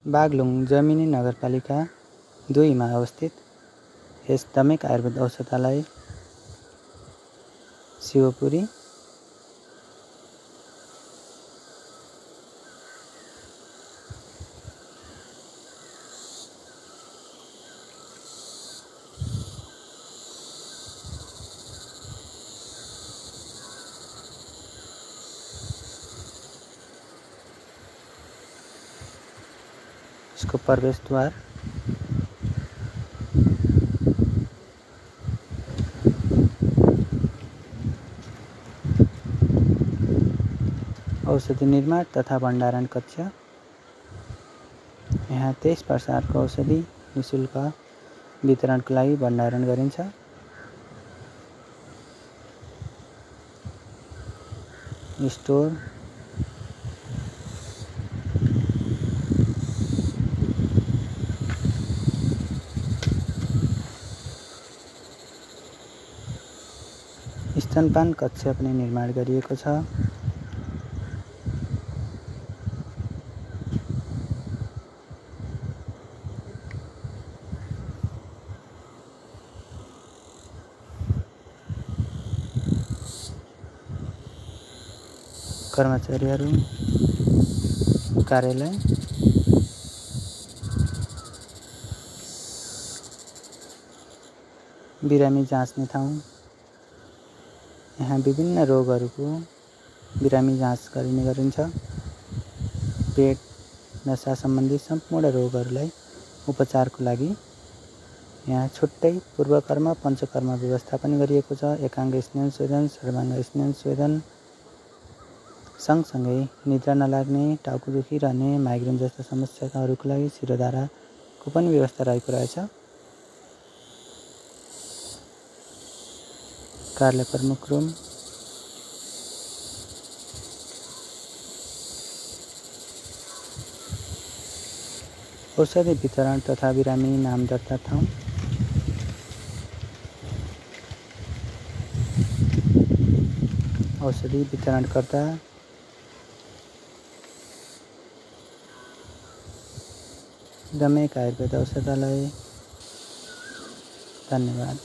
बागलुङ जमिनी नगरपालिका 2 मा अवस्थित यस दमेक आयुर्वेद औषधालय शिवपुरी इसको प्रवेश द्वार औषधि निर्माण तथा भण्डारण कक्ष। यहाँ 23 प्रकारको औषधि निःशुल्क वितरणको लागि भण्डारण गरिन्छ। स्टोर स्तनपान कक्ष पनि निर्माण गरिएको छ। कर्मचारीहरू कार्यालय बिरामी जाँच्ने ठाउँ। यहाँ विभिन्न रोगहरूको बिरामी जाँच गरिने गरिन्छ। पेट नसा सम्बन्धी सम्पूर्ण रोगहरूलाई उपचारको लागि यहाँ छुट्टै पूर्वकर्म पञ्चकर्म व्यवस्था पनि गरिएको छ। एकाङ्ग स्नान शोधन, सर्वाङ्ग स्नान शोधन सँगसँगै निद्रा नलाग्ने, टाउको दुखिरहने, माइग्रेन जस्ता समस्याहरूको लागि शिरोधाराको पनि व्यवस्था रहेको रहेछ। कार्यालय प्रमुख रुम औषधि वितरण तथा बिरामी नाम दर्ता ठाउँ। औषधि वितरणकर्ता दमेक आयुर्वेद औषधालय। धन्यवाद।